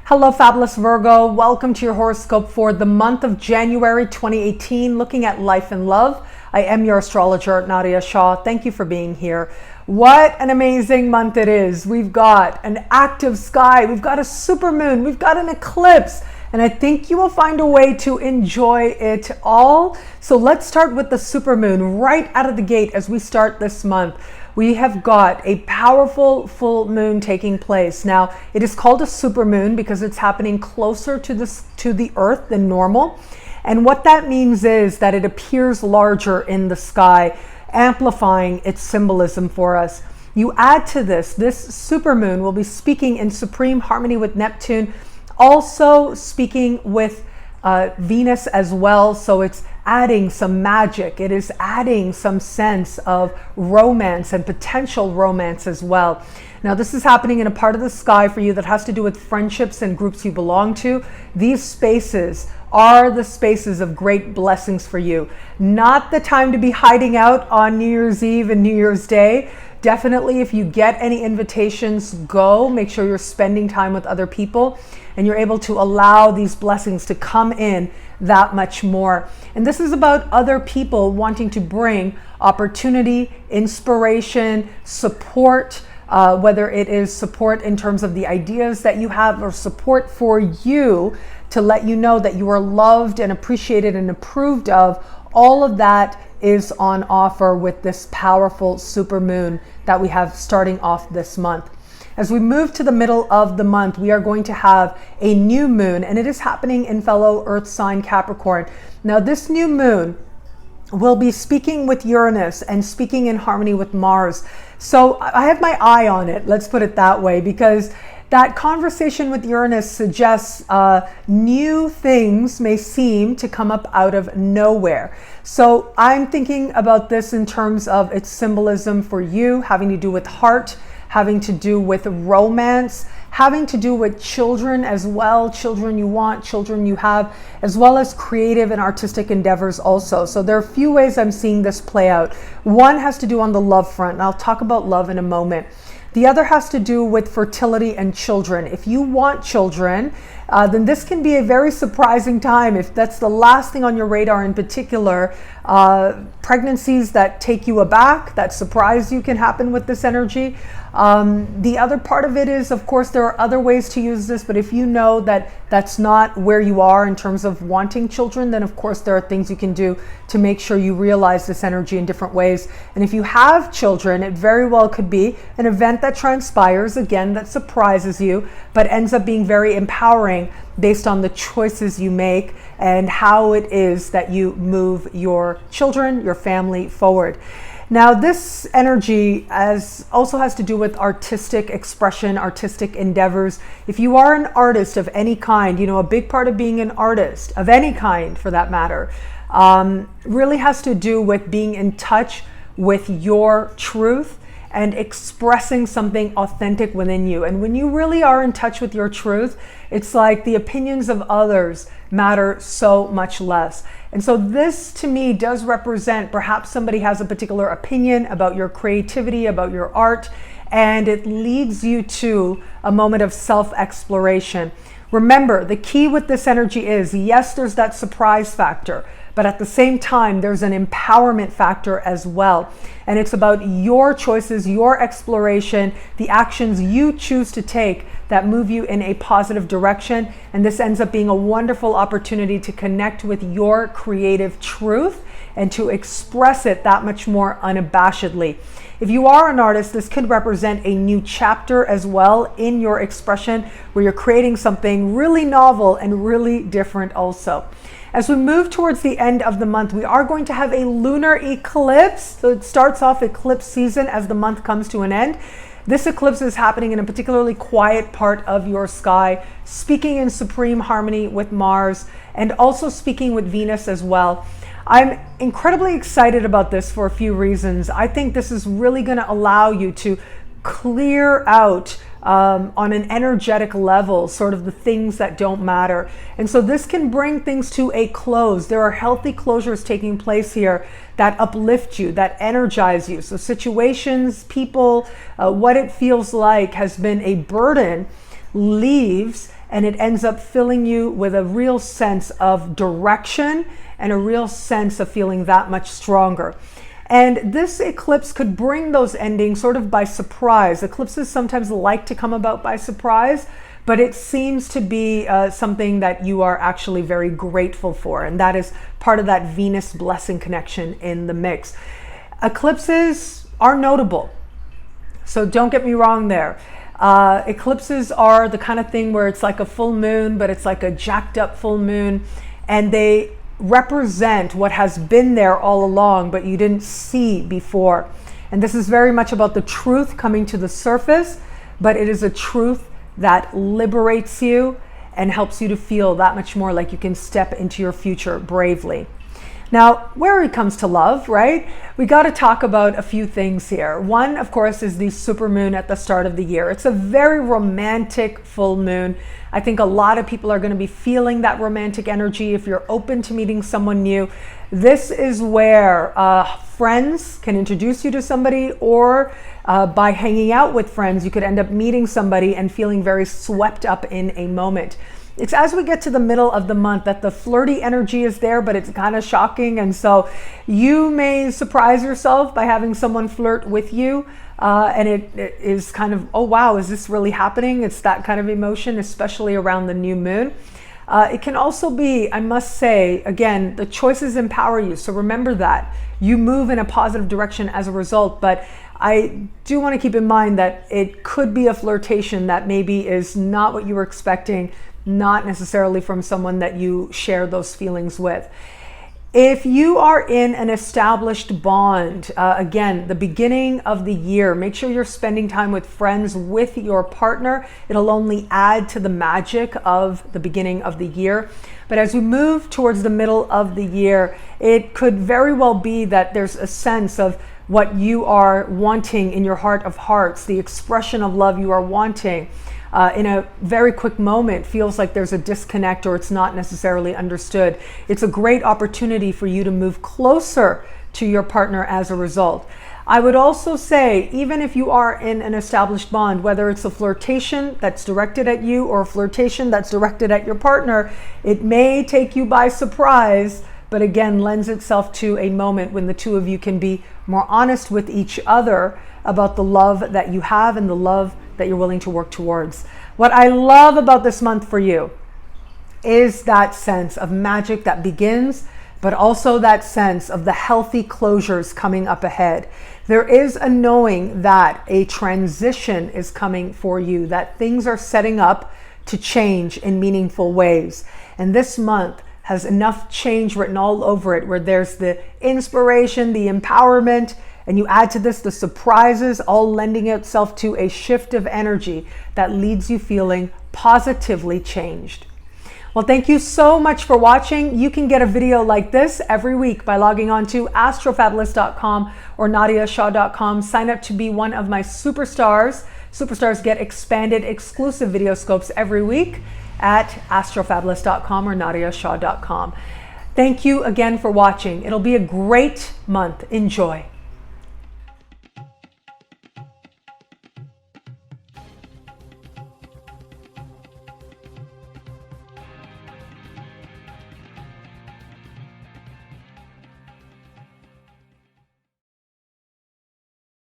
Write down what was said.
Hello, Fabulous Virgo. Welcome to your horoscope for the month of January 2018, looking at life and love. I am your astrologer, Nadiya Shah. Thank you for being here. What an amazing month it is. We've got an active sky, we've got a supermoon, we've got an eclipse, and I think you will find a way to enjoy it all. So let's start with the supermoon right out of the gate as we start this month. We have got a powerful full moon taking place. Now, it is called a supermoon because it's happening closer to the earth than normal. And what that means is that it appears larger in the sky, amplifying its symbolism for us. You add to this supermoon will be speaking in supreme harmony with Neptune, also speaking with Venus as well. So it's adding some magic. It is adding some sense of romance and potential romance as well. Now, this is happening in a part of the sky for you that has to do with friendships and groups you belong to. These spaces are the spaces of great blessings for you. Not the time to be hiding out on New Year's Eve and New Year's Day. Definitely, if you get any invitations, go. Make sure you're spending time with other people and you're able to allow these blessings to come in that much more. And this is about other people wanting to bring opportunity, inspiration, support, whether it is support in terms of the ideas that you have or support for you to let you know that you are loved and appreciated and approved of. All of that is on offer with this powerful supermoon that we have starting off this month. As we move to the middle of the month, we are going to have a new moon, and it is happening in fellow Earth sign Capricorn. Now, this new moon will be speaking with Uranus and speaking in harmony with Mars. So I have my eye on it, let's put it that way, because that conversation with Uranus suggests new things may seem to come up out of nowhere. So I'm thinking about this in terms of its symbolism for you, having to do with heart, having to do with romance, having to do with children as well, children you want, children you have, as well as creative and artistic endeavors also. So there are a few ways I'm seeing this play out. One has to do on the love front, and I'll talk about love in a moment. The other has to do with fertility and children. If you want children, then this can be a very surprising time. If that's the last thing on your radar in particular, pregnancies that take you aback, that surprise you can happen with this energy. The other part of it is, of course, there are other ways to use this, but if you know that that's not where you are in terms of wanting children, then of course there are things you can do to make sure you realize this energy in different ways. And if you have children, it very well could be an event that transpires, again, that surprises you, but ends up being very empowering based on the choices you make and how it is that you move your children, your family forward. Now, this energy also has to do with artistic expression, artistic endeavors. If you are an artist of any kind, a big part of being an artist of any kind for that matter, really has to do with being in touch with your truth and expressing something authentic within you. And when you really are in touch with your truth, it's like the opinions of others matter so much less. And so this to me does represent perhaps somebody has a particular opinion about your creativity, about your art, and it leads you to a moment of self-exploration. Remember, the key with this energy is, yes, there's that surprise factor, but at the same time, there's an empowerment factor as well. And it's about your choices, your exploration, the actions you choose to take that move you in a positive direction. And this ends up being a wonderful opportunity to connect with your creative truth and to express it that much more unabashedly. If you are an artist, this could represent a new chapter as well in your expression, where you're creating something really novel and really different also. As we move towards the end of the month, we are going to have a lunar eclipse. So it starts off eclipse season as the month comes to an end. This eclipse is happening in a particularly quiet part of your sky, speaking in supreme harmony with Mars and also speaking with Venus as well. I'm incredibly excited about this for a few reasons. I think this is really going to allow you to clear out on an energetic level, sort of the things that don't matter. And so this can bring things to a close. There are healthy closures taking place here that uplift you, that energize you. So situations, people, what it feels like has been a burden leaves, and it ends up filling you with a real sense of direction and a real sense of feeling that much stronger. And this eclipse could bring those endings sort of by surprise. Eclipses sometimes like to come about by surprise, but it seems to be something that you are actually very grateful for. And that is part of that Venus blessing connection in the mix. Eclipses are notable, so don't get me wrong there. Eclipses are the kind of thing where it's like a full moon, but it's like a jacked up full moon, and they represent what has been there all along, but you didn't see before. And this is very much about the truth coming to the surface, but it is a truth that liberates you and helps you to feel that much more like you can step into your future bravely. Now, where it comes to love, right? We got to talk about a few things here. One, of course, is the supermoon at the start of the year. It's a very romantic full moon. I think a lot of people are going to be feeling that romantic energy. If you're open to meeting someone new, this is where friends can introduce you to somebody, or by hanging out with friends, you could end up meeting somebody and feeling very swept up in a moment. It's as we get to the middle of the month that the flirty energy is there, but it's kind of shocking. And so you may surprise yourself by having someone flirt with you. And it is kind of, oh, wow, is this really happening? It's that kind of emotion, especially around the new moon. It can also be, I must say, again, the choices empower you. So remember that. You move in a positive direction as a result. But I do want to keep in mind that it could be a flirtation that maybe is not what you were expecting, not necessarily from someone that you share those feelings with. If you are in an established bond, again, the beginning of the year, make sure you're spending time with friends with your partner. It'll only add to the magic of the beginning of the year. But as we move towards the middle of the year, it could very well be that there's a sense of what you are wanting in your heart of hearts, the expression of love you are wanting. In a very quick moment feels like there's a disconnect, or it's not necessarily understood. It's a great opportunity for you to move closer to your partner as a result. I would also say, even if you are in an established bond, whether it's a flirtation that's directed at you or a flirtation that's directed at your partner, it may take you by surprise, but again, lends itself to a moment when the two of you can be more honest with each other about the love that you have and the love that you're willing to work towards. What I love about this month for you is that sense of magic that begins, but also that sense of the healthy closures coming up ahead. There is a knowing that a transition is coming for you, that things are setting up to change in meaningful ways. And this month has enough change written all over it, where there's the inspiration, the empowerment, and you add to this the surprises, all lending itself to a shift of energy that leaves you feeling positively changed. Well, thank you so much for watching. You can get a video like this every week by logging on to astrofabulous.com or nadiyashah.com. Sign up to be one of my superstars. Superstars get expanded exclusive video scopes every week at astrofabulous.com or nadiyashah.com. Thank you again for watching. It'll be a great month. Enjoy.